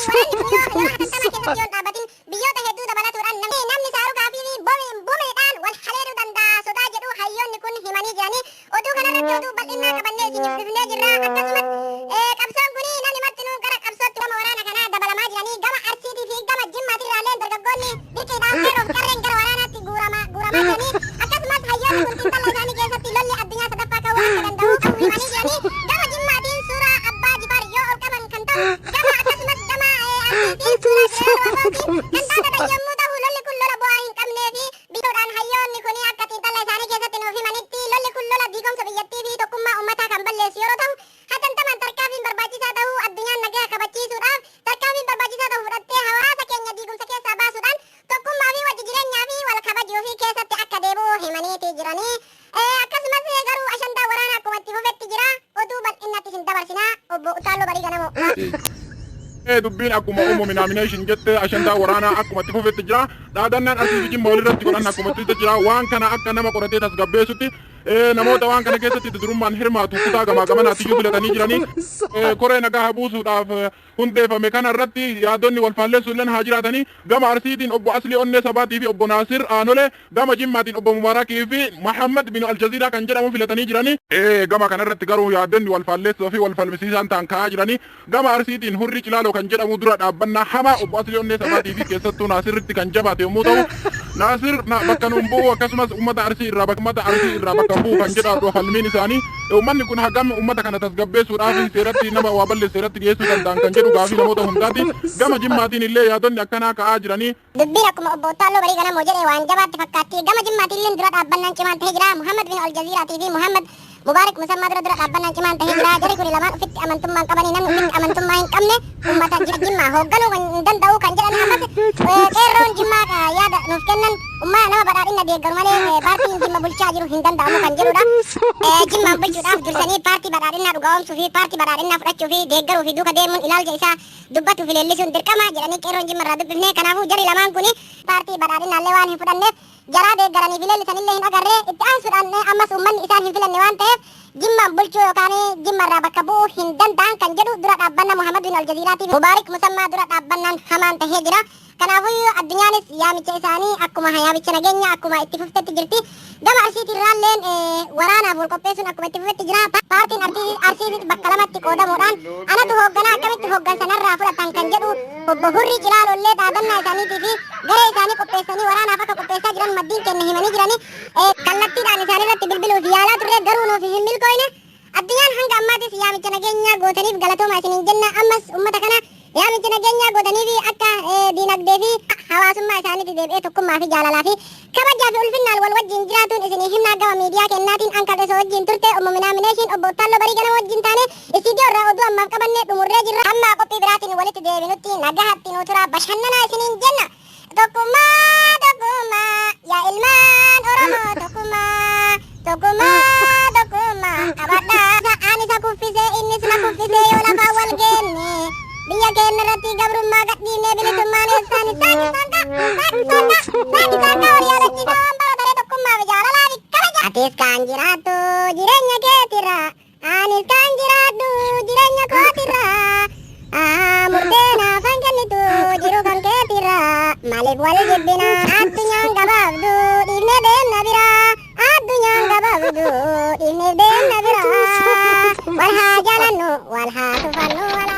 waraanni kun yoo hantama keessatti yoon dhaabatin biyyoota hedduu dabalatuudhaan namni saaruu gaafii fi bomeedhaan wal haleeluu danda'a sodaa jedhu hayyoonni kun himanii jiranii oduu kanarratti oduu bal'inaa qabannee isiniif dhufnee jirra akkasumas qabsoon kun namni martinuu gara qabsootti gama waraana kanaa dabalamaa jiranii gama arsiitii fi gama jimmaatirraallee dargaggoonni dirqiidhaan qeerroof qarreen gara waraanaatti guuramaa jiranii akkasumas hayyoonni kun xiinxala isaanii keessatti lolli addunyaa sadaffaa ka'uu akka danda'u himanii jiranii gama jimmaatiin suuraa abbaa jifaar yoo ol qaban kan ta'u gama akkasumas gama arsiitiin suuraa jireenya wabootiin kan taatatan yommuu ta'u lolli kun lola bu'aa hin qabnee fi bituudhaan hayyoonni kun akka xiinxala isaanii keessatti nuuf himanitti lolli kun lola diigomsa biyyattii fi tokkummaa uummataa kan balleessu yeroo ta'u hatantaman tarkaanfiin barbaachisaa ta'uu addunyaan nagaa kabachiisuudhaaf tarkaanfiin barbaachisaa ta'u fudhattee hawaasa keenya diigumsa keessaa baasuudhaan tokkummaa fi wajji jireenyaa fi wal kabajuu fi keessatti akka deebi'u himaniiti jiranii akkasumas garuu ashandaa waraanaa akkuma itti fufetti jira oduu bal'innatti isin dabarsinaa obbo Utaaloo Barii Ganamoo. Dubbiin akkuma uumamu nomination jette ashandaa waraanaa akkuma itti fufetti jira dhaadannaan asii jimma walirratti godhan akkuma itti jira waan kana akka nama qoratee tasgabbeessutti namoota waan kana keessatti durummaan hirmaatu kutaa gamaa gamanaatti iyyuu filatanii jiranii koree nagaa buusuudhaaf hundeeffame kana irratti yaadonni wal faalleessuulleen haa jiraatanii gama arsiitiin obbo Aslii Onnee Sabaatii fi obbo Naasir Aanolee gama jimmaatiin obbo Mubaarakii fi Muhammad bin Aljaziiraa kan jedhamu filatanii jiranii gama kana irratti garuu yaadonni wal faalleessuu fi wal falmisiisaan ta'an ka'aa jiranii gama arsiitiin Hurrii Cilaaloo kan jedhamu dura dhaabbannaa hamaa obbo Aslii Onnee Sabaatii fi keessattuu Naasirritti kan jabaate yommuu ta'u Naasir bakka nuun bu'u akkasumas uummata arsii irraa bakka bu'u kan jedhamu falmiin isaanii uummanni kun hagam uummata kana tasgabbeessuudhaaf seeratti nama waa balleessu seeratti dhiyeessuu danda'an kan jedhu gaafii namoota hundaati gama jimmaatiin illee yaadonni akkanaa ka'aa jiranii. Dubbiin akkuma obbo Utaaloo Barii Ganamoo jedhe waan jabaatti fakkaatti gama jimmaatiin illee dura dhaabbannaan cimaan ta'ee jira Muhammad bin Aljaziiraatii fi Muhammad Mubaarak Musammaa dura dhaabbannaan cimaan ta'ee jira jarri kun lamaan ofitti amantummaa qabanii namni ofitti amantummaa hin qabne uummata jimmaa hoogganuu hin danda'u kan jedhan ammas qeerroon jimmaa yaada nuuf kennan ummaa nama badhaadhina deeggaru malee paartiin jimma bulchaa jiru hin danda'amu kan jedhudha. Jimmaan bulchuudhaaf dursanii paartii badhaadhinaa dhugaa'omsuu fi paartii badhaadhinaa fudhachuu fi deeggaruu fi duuka deemuun ilaalcha isaa dubbatuu fi leellisuun dirqama jedhanii qeerroon jimma irraa dubbifne kanaafuu jarri lamaan kun paartii badhaadhinaallee waan hin fudhanneef jaraa deeggaranii fi leellisanillee hin agarree itti aansuudhaan ammas uummanni isaan hin filanne waan ta'eef jimmaan bulchuu yookaan jimma irraa bakka bu'uu hin danda'an kan jedhu dura dhaabbanna Muhammad bin Aljaziiraatiif Mubaarak Musammaa dura dhaabbannaan hamaan tahee jira. Kanaafuu addunyaanis yaamicha isaanii akkuma yaamicha nageenya akkuma itti fuftetti jirti. Gama arsiitirraalleen waraanaaf wal qopheessuun akkuma itti fuftetti jira. Paartiin arsiitis bakka lamatti qoodamuudhaan anatu hoogganaa akkamitti hooggansanarraa fudhatan kan jedhu obbo Hurrii Cilaaloollee dhaadannaa isaaniitii fi garee isaanii qopheessanii waraanaaf akka qopheessaa jiran maddiin keenya himanii jiranii kallattiidhaan isaanirratti bilbiluuf yaalaa turre garuu nuuf hin milkooyne. Addunyaan hanga ammaatis yaamicha nageenyaa gootaniif galatooma isiniin jenna ammas uummata kana yaamicha nageenyaa gootanii fi akka diinagdee fi hawaasummaa isaaniitti deebi'ee tokkummaa fi jaalalaa fi kabajaa fi ulfinnaan wal wajjin jiraatuun isinii himnaa gama miidiyaa kennaatiin ankal'e osoo wajjin turte obbo Minaamination obbo Utaaloo Barii Ganamoo wajjin taane istiidiyoo irraa oduu ammaaf qabannee dhumurree jirra amma qophii biraatiin walitti deebinutti nagaatti nu tura bashannanaa isiniin jenna tokkummaa yaa ilmaan Oromoo tokkummaa qabadhaa ani isa kuffisee innis na kuffisee yoo lafaa wal geenne biyya keenya irratti gabrummaa gadhiifnee bilisummaan eessaan saanqa wal yaadachiisa waan barataree tokkummaa fi jaalalaa fi kabaja. Atis kan jiraattu jireenya keetirra anis kan jiraadhu jireenya kootirra murtee naaf hin kennitu jiru kan keetirra maaliif wal jibbina addunyaan gabaabdu dhiifnee deemna bira addunyaan gabaabdu dhiifnee deemna bira wal haa jaalannu wal haa tufannu wal